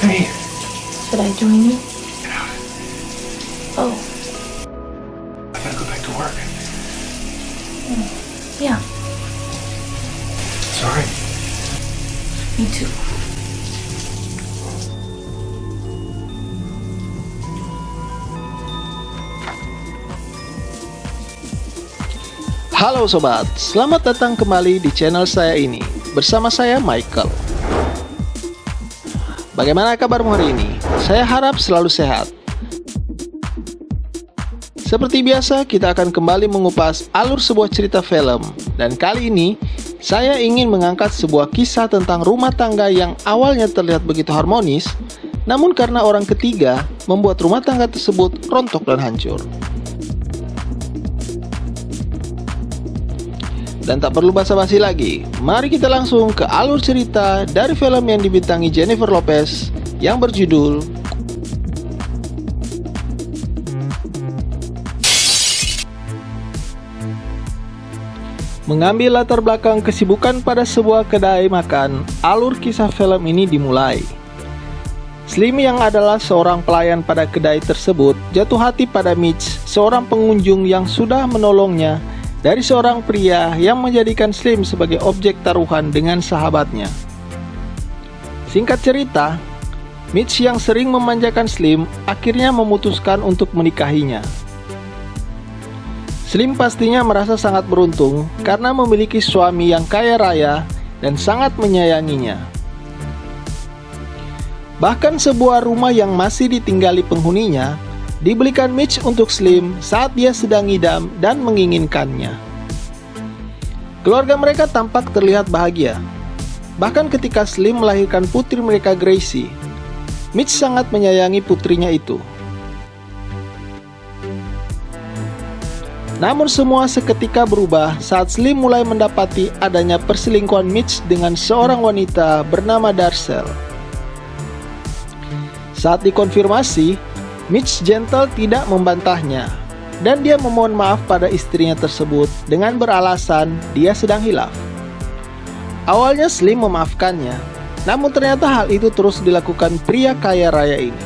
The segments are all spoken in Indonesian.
Hey. Should I join you? Get out. Oh, I gotta go back to work. yeah, It's alright. me too. Halo sobat, selamat datang kembali di channel saya ini. Bersama saya Michael. Bagaimana kabarmu hari ini? Saya harap selalu sehat. Seperti biasa, kita akan kembali mengupas alur sebuah cerita film. Dan kali ini, saya ingin mengangkat sebuah kisah tentang rumah tangga yang awalnya terlihat begitu harmonis, namun karena orang ketiga membuat rumah tangga tersebut rontok dan hancur. Dan tak perlu basa-basi lagi, mari kita langsung ke alur cerita dari film yang dibintangi Jennifer Lopez yang berjudul Mengambil latar belakang kesibukan pada sebuah kedai makan. Alur kisah film ini dimulai. Slim yang adalah seorang pelayan pada kedai tersebut jatuh hati pada Mitch, seorang pengunjung yang sudah menolongnya dari seorang pria yang menjadikan Slim sebagai objek taruhan dengan sahabatnya. Singkat cerita, Mitch yang sering memanjakan Slim akhirnya memutuskan untuk menikahinya. Slim pastinya merasa sangat beruntung karena memiliki suami yang kaya raya dan sangat menyayanginya. Bahkan sebuah rumah yang masih ditinggali penghuninya dibelikan Mitch untuk Slim saat dia sedang ngidam dan menginginkannya. Keluarga mereka tampak terlihat bahagia. Bahkan ketika Slim melahirkan putri mereka Gracie, Mitch sangat menyayangi putrinya itu. Namun semua seketika berubah saat Slim mulai mendapati adanya perselingkuhan Mitch dengan seorang wanita bernama Darcel. Saat dikonfirmasi, Mitch gentle tidak membantahnya, dan dia memohon maaf pada istrinya tersebut dengan beralasan dia sedang hilaf. Awalnya Slim memaafkannya, namun ternyata hal itu terus dilakukan pria kaya raya ini.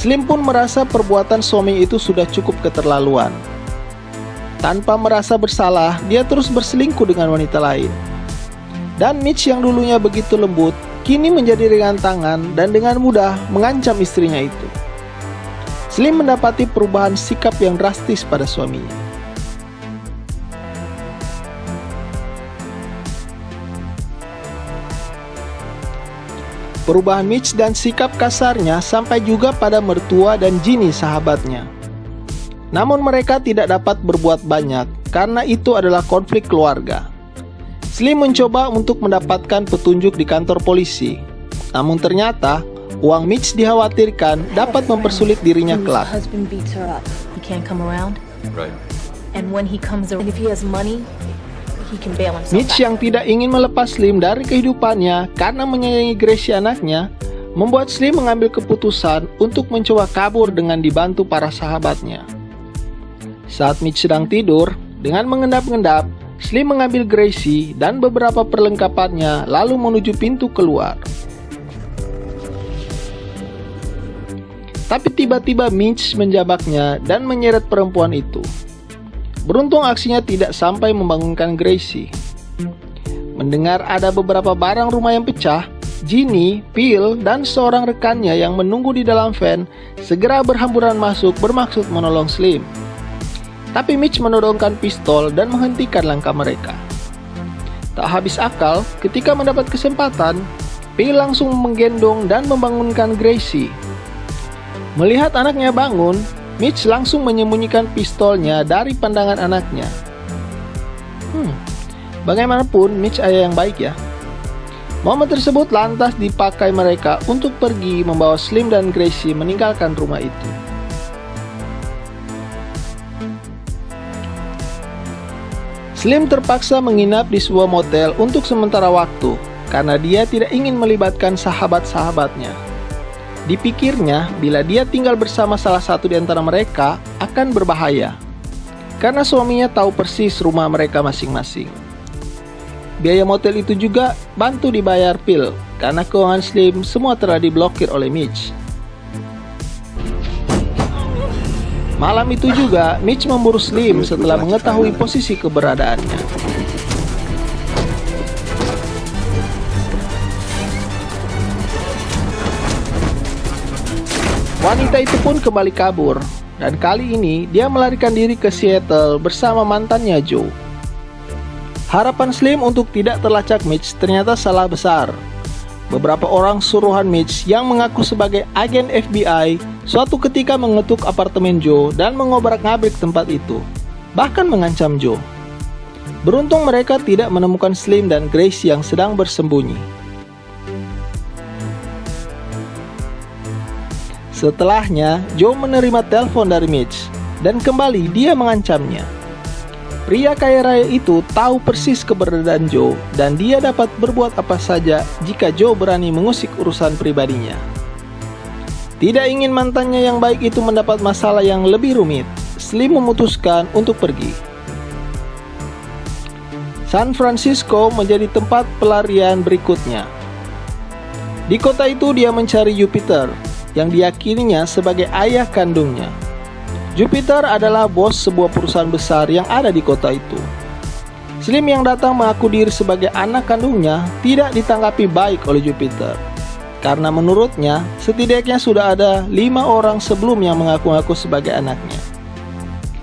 Slim pun merasa perbuatan suami itu sudah cukup keterlaluan. Tanpa merasa bersalah, dia terus berselingkuh dengan wanita lain. Dan Mitch yang dulunya begitu lembut, kini menjadi ringan tangan dan dengan mudah mengancam istrinya itu. Slim mendapati perubahan sikap yang drastis pada suaminya. Perubahan Mitch dan sikap kasarnya sampai juga pada mertua dan Ginny sahabatnya. Namun mereka tidak dapat berbuat banyak karena itu adalah konflik keluarga. Slim mencoba untuk mendapatkan petunjuk di kantor polisi. Namun ternyata uang Mitch dikhawatirkan dapat mempersulit dirinya kelak. Mitch yang tidak ingin melepas Slim dari kehidupannya karena menyayangi Gracie anaknya, membuat Slim mengambil keputusan untuk mencoba kabur dengan dibantu para sahabatnya. Saat Mitch sedang tidur, dengan mengendap-endap, Slim mengambil Gracie dan beberapa perlengkapannya lalu menuju pintu keluar. Tapi tiba-tiba Mitch menjabaknya dan menyeret perempuan itu. Beruntung aksinya tidak sampai membangunkan Gracie. Mendengar ada beberapa barang rumah yang pecah, Ginny, Phil, dan seorang rekannya yang menunggu di dalam van segera berhamburan masuk bermaksud menolong Slim. Tapi Mitch menodongkan pistol dan menghentikan langkah mereka. Tak habis akal, ketika mendapat kesempatan, Phil langsung menggendong dan membangunkan Gracie. Melihat anaknya bangun, Mitch langsung menyembunyikan pistolnya dari pandangan anaknya. Bagaimanapun, Mitch ayah yang baik ya. Momen tersebut lantas dipakai mereka untuk pergi membawa Slim dan Gracie meninggalkan rumah itu. Slim terpaksa menginap di sebuah motel untuk sementara waktu karena dia tidak ingin melibatkan sahabat-sahabatnya. Dipikirnya, bila dia tinggal bersama salah satu di antara mereka akan berbahaya, karena suaminya tahu persis rumah mereka masing-masing. Biaya motel itu juga bantu dibayar Phil karena keuangan Slim semua telah diblokir oleh Mitch. Malam itu juga, Mitch memburu Slim setelah mengetahui posisi keberadaannya. Wanita itu pun kembali kabur, dan kali ini dia melarikan diri ke Seattle bersama mantannya Joe. Harapan Slim untuk tidak terlacak Mitch ternyata salah besar. Beberapa orang suruhan Mitch yang mengaku sebagai agen FBI suatu ketika mengetuk apartemen Joe dan mengobrak-ngabrik tempat itu, bahkan mengancam Joe. Beruntung mereka tidak menemukan Slim dan Gracie yang sedang bersembunyi. Setelahnya, Joe menerima telepon dari Mitch dan kembali dia mengancamnya. Pria kaya raya itu tahu persis keberadaan Joe dan dia dapat berbuat apa saja jika Joe berani mengusik urusan pribadinya. Tidak ingin mantannya yang baik itu mendapat masalah yang lebih rumit, Slim memutuskan untuk pergi. San Francisco menjadi tempat pelarian berikutnya. Di kota itu dia mencari Jupiter, yang diyakininya sebagai ayah kandungnya. Jupiter adalah bos sebuah perusahaan besar yang ada di kota itu. Slim yang datang mengaku diri sebagai anak kandungnya tidak ditanggapi baik oleh Jupiter, karena menurutnya setidaknya sudah ada 5 orang sebelum yang mengaku-ngaku sebagai anaknya.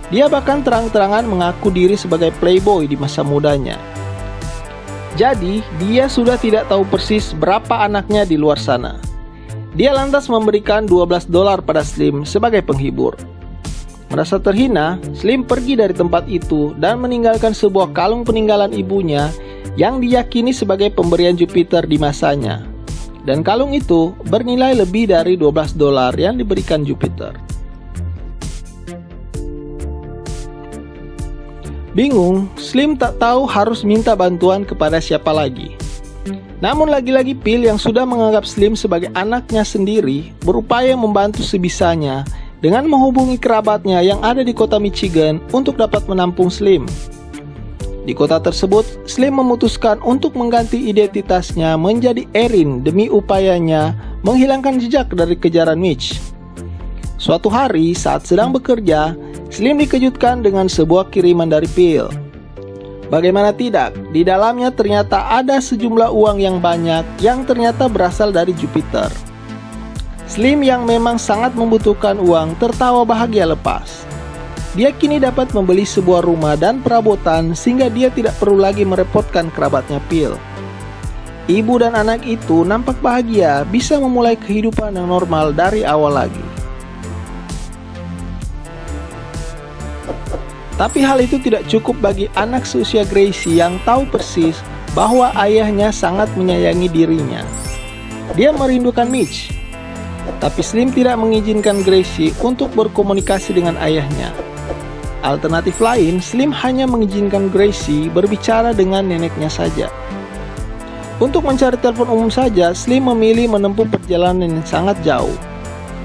Dia bahkan terang-terangan mengaku diri sebagai playboy di masa mudanya. Jadi dia sudah tidak tahu persis berapa anaknya di luar sana. Dia lantas memberikan $12 pada Slim sebagai penghibur. Merasa terhina, Slim pergi dari tempat itu dan meninggalkan sebuah kalung peninggalan ibunya yang diyakini sebagai pemberian Jupiter di masanya. Dan kalung itu bernilai lebih dari $12 yang diberikan Jupiter. Bingung, Slim tak tahu harus minta bantuan kepada siapa lagi. Namun lagi-lagi Phil yang sudah menganggap Slim sebagai anaknya sendiri berupaya membantu sebisanya dengan menghubungi kerabatnya yang ada di kota Michigan untuk dapat menampung Slim. Di kota tersebut, Slim memutuskan untuk mengganti identitasnya menjadi Erin demi upayanya menghilangkan jejak dari kejaran Mitch. Suatu hari saat sedang bekerja, Slim dikejutkan dengan sebuah kiriman dari Phil. Bagaimana tidak, di dalamnya ternyata ada sejumlah uang yang banyak yang ternyata berasal dari Jupiter. Slim yang memang sangat membutuhkan uang tertawa bahagia lepas. Dia kini dapat membeli sebuah rumah dan perabotan sehingga dia tidak perlu lagi merepotkan kerabatnya Phil. Ibu dan anak itu nampak bahagia bisa memulai kehidupan yang normal dari awal lagi. Tapi hal itu tidak cukup bagi anak seusia Gracie yang tahu persis bahwa ayahnya sangat menyayangi dirinya. Dia merindukan Mitch. Tapi Slim tidak mengizinkan Gracie untuk berkomunikasi dengan ayahnya. Alternatif lain, Slim hanya mengizinkan Gracie berbicara dengan neneknya saja. Untuk mencari telepon umum saja, Slim memilih menempuh perjalanan yang sangat jauh.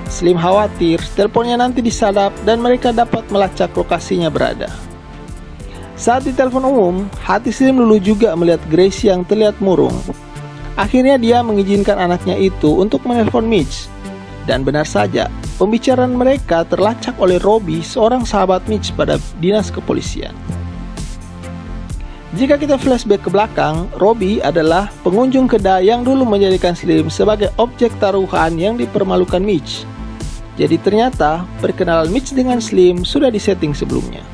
Slim khawatir teleponnya nanti disadap dan mereka dapat melacak lokasinya berada. Saat di telepon umum, hati Slim luluh juga melihat Gracie yang terlihat murung. Akhirnya dia mengizinkan anaknya itu untuk menelpon Mitch. Dan benar saja, pembicaraan mereka terlacak oleh Robbie, seorang sahabat Mitch pada dinas kepolisian. Jika kita flashback ke belakang, Robbie adalah pengunjung kedai yang dulu menjadikan Slim sebagai objek taruhan yang dipermalukan Mitch. Jadi ternyata perkenalan Mitch dengan Slim sudah disetting sebelumnya.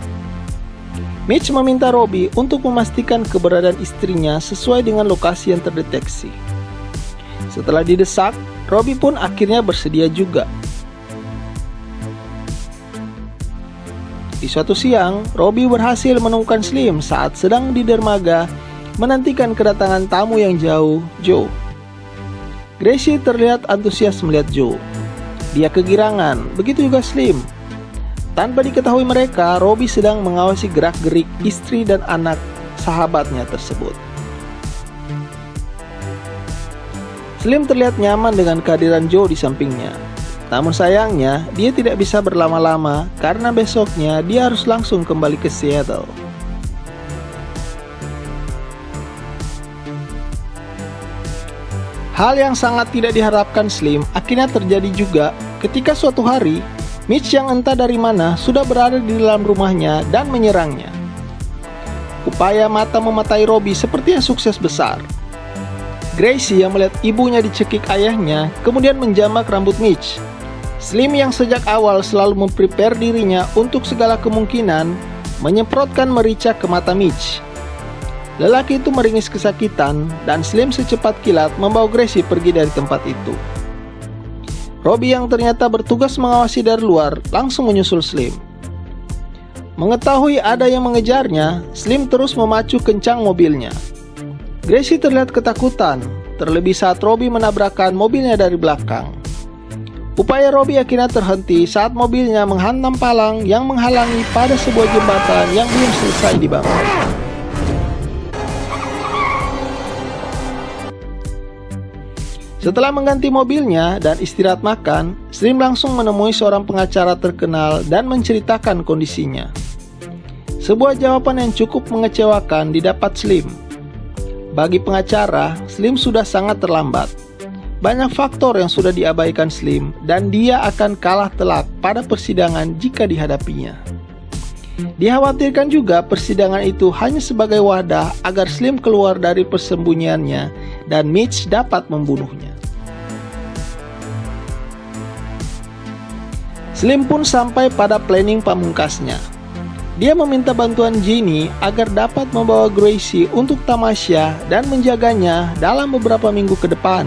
Mitch meminta Robbie untuk memastikan keberadaan istrinya sesuai dengan lokasi yang terdeteksi. Setelah didesak, Robbie pun akhirnya bersedia juga. Di suatu siang, Robbie berhasil menemukan Slim saat sedang di dermaga menantikan kedatangan tamu yang jauh, Joe. Gracie terlihat antusias melihat Joe. Dia kegirangan, begitu juga Slim. Tanpa diketahui mereka, Robbie sedang mengawasi gerak-gerik istri dan anak sahabatnya tersebut. Slim terlihat nyaman dengan kehadiran Joe di sampingnya. Namun sayangnya, dia tidak bisa berlama-lama karena besoknya dia harus langsung kembali ke Seattle. Hal yang sangat tidak diharapkan Slim akhirnya terjadi juga ketika suatu hari Mitch yang entah dari mana sudah berada di dalam rumahnya dan menyerangnya. Upaya mata-mematai Robbie sepertinya sukses besar. Gracie yang melihat ibunya dicekik ayahnya kemudian menjamak rambut Mitch. Slim yang sejak awal selalu memprepare dirinya untuk segala kemungkinan menyemprotkan merica ke mata Mitch. Lelaki itu meringis kesakitan dan Slim secepat kilat membawa Gracie pergi dari tempat itu. Robbie yang ternyata bertugas mengawasi dari luar langsung menyusul Slim. Mengetahui ada yang mengejarnya, Slim terus memacu kencang mobilnya. Gracie terlihat ketakutan, terlebih saat Robbie menabrakkan mobilnya dari belakang. Upaya Robbie akhirnya terhenti saat mobilnya menghantam palang yang menghalangi pada sebuah jembatan yang belum selesai dibangun. Setelah mengganti mobilnya dan istirahat makan, Slim langsung menemui seorang pengacara terkenal dan menceritakan kondisinya. Sebuah jawaban yang cukup mengecewakan didapat Slim. Bagi pengacara, Slim sudah sangat terlambat. Banyak faktor yang sudah diabaikan Slim dan dia akan kalah telak pada persidangan jika dihadapinya. Dikhawatirkan juga persidangan itu hanya sebagai wadah agar Slim keluar dari persembunyiannya dan Mitch dapat membunuhnya. Slim pun sampai pada planning pamungkasnya. Dia meminta bantuan Ginny agar dapat membawa Gracie untuk tamasya dan menjaganya dalam beberapa minggu ke depan.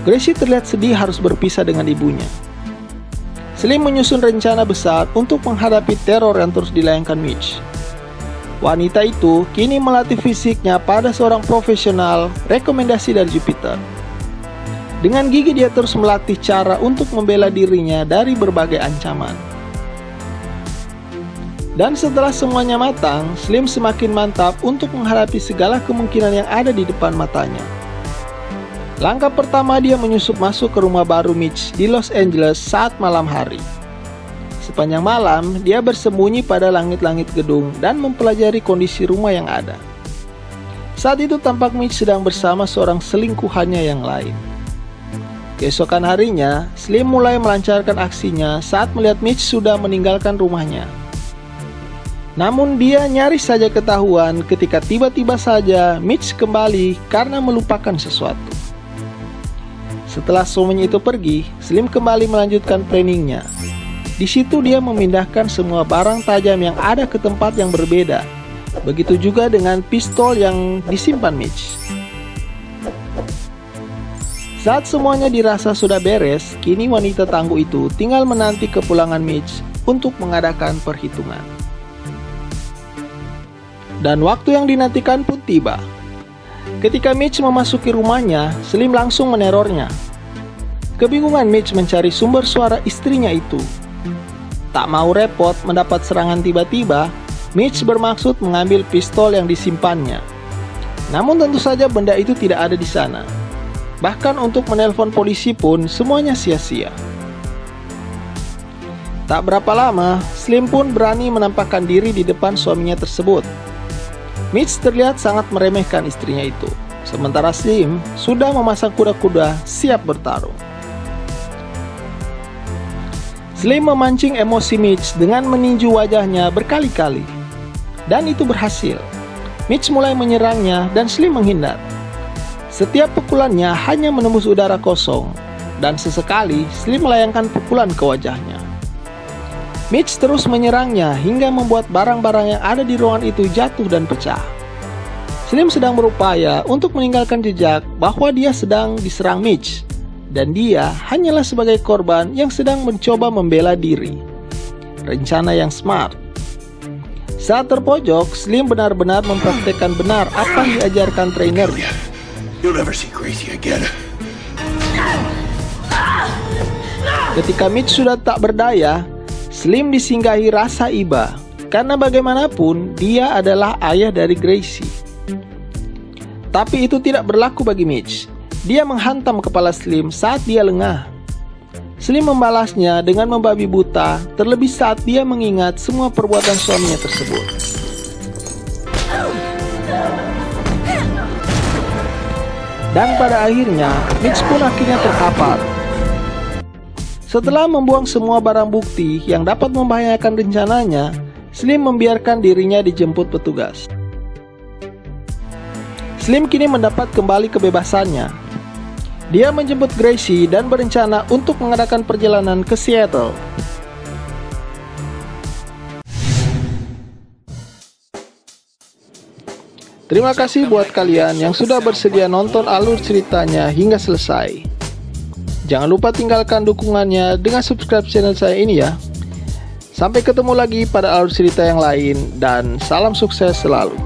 Gracie terlihat sedih harus berpisah dengan ibunya. Slim menyusun rencana besar untuk menghadapi teror yang terus dilayangkan Mitch. Wanita itu kini melatih fisiknya pada seorang profesional rekomendasi dari Jupiter. Dengan gigi dia terus melatih cara untuk membela dirinya dari berbagai ancaman. Dan setelah semuanya matang, Slim semakin mantap untuk menghadapi segala kemungkinan yang ada di depan matanya. Langkah pertama dia menyusup masuk ke rumah baru Mitch di Los Angeles saat malam hari. Sepanjang malam, dia bersembunyi pada langit-langit gedung dan mempelajari kondisi rumah yang ada. Saat itu tampak Mitch sedang bersama seorang selingkuhannya yang lain. Keesokan harinya, Slim mulai melancarkan aksinya saat melihat Mitch sudah meninggalkan rumahnya. Namun dia nyaris saja ketahuan ketika tiba-tiba saja Mitch kembali karena melupakan sesuatu. Setelah suaminya itu pergi, Slim kembali melanjutkan planningnya. Di situ dia memindahkan semua barang tajam yang ada ke tempat yang berbeda. Begitu juga dengan pistol yang disimpan Mitch. Saat semuanya dirasa sudah beres, kini wanita tangguh itu tinggal menanti kepulangan Mitch untuk mengadakan perhitungan. Dan waktu yang dinantikan pun tiba. Ketika Mitch memasuki rumahnya, Slim langsung menerornya. Kebingungan Mitch mencari sumber suara istrinya itu. Tak mau repot mendapat serangan tiba-tiba, Mitch bermaksud mengambil pistol yang disimpannya. Namun tentu saja benda itu tidak ada di sana. Bahkan untuk menelpon polisi pun semuanya sia-sia. Tak berapa lama, Slim pun berani menampakkan diri di depan suaminya tersebut. Mitch terlihat sangat meremehkan istrinya itu, sementara Slim sudah memasang kuda-kuda siap bertarung. Slim memancing emosi Mitch dengan meninju wajahnya berkali-kali. Dan itu berhasil. Mitch mulai menyerangnya dan Slim menghindar. Setiap pukulannya hanya menembus udara kosong, dan sesekali Slim melayangkan pukulan ke wajahnya. Mitch terus menyerangnya hingga membuat barang-barang yang ada di ruangan itu jatuh dan pecah. Slim sedang berupaya untuk meninggalkan jejak bahwa dia sedang diserang Mitch, dan dia hanyalah sebagai korban yang sedang mencoba membela diri. Rencana yang smart. Saat terpojok, Slim benar-benar mempraktekkan benar apa yang diajarkan trainernya. Ketika Mitch sudah tak berdaya, Slim disinggahi rasa iba, karena bagaimanapun dia adalah ayah dari Gracie. Tapi itu tidak berlaku bagi Mitch. Dia menghantam kepala Slim saat dia lengah. Slim membalasnya dengan membabi buta, terlebih saat dia mengingat semua perbuatan suaminya tersebut. Dan pada akhirnya, Mitch pun akhirnya terkapar. Setelah membuang semua barang bukti yang dapat membahayakan rencananya, Slim membiarkan dirinya dijemput petugas. Slim kini mendapat kembali kebebasannya. Dia menjemput Gracie dan berencana untuk mengadakan perjalanan ke Seattle. Terima kasih buat kalian yang sudah bersedia nonton alur ceritanya hingga selesai. Jangan lupa tinggalkan dukungannya dengan subscribe channel saya ini ya. Sampai ketemu lagi pada alur cerita yang lain dan salam sukses selalu.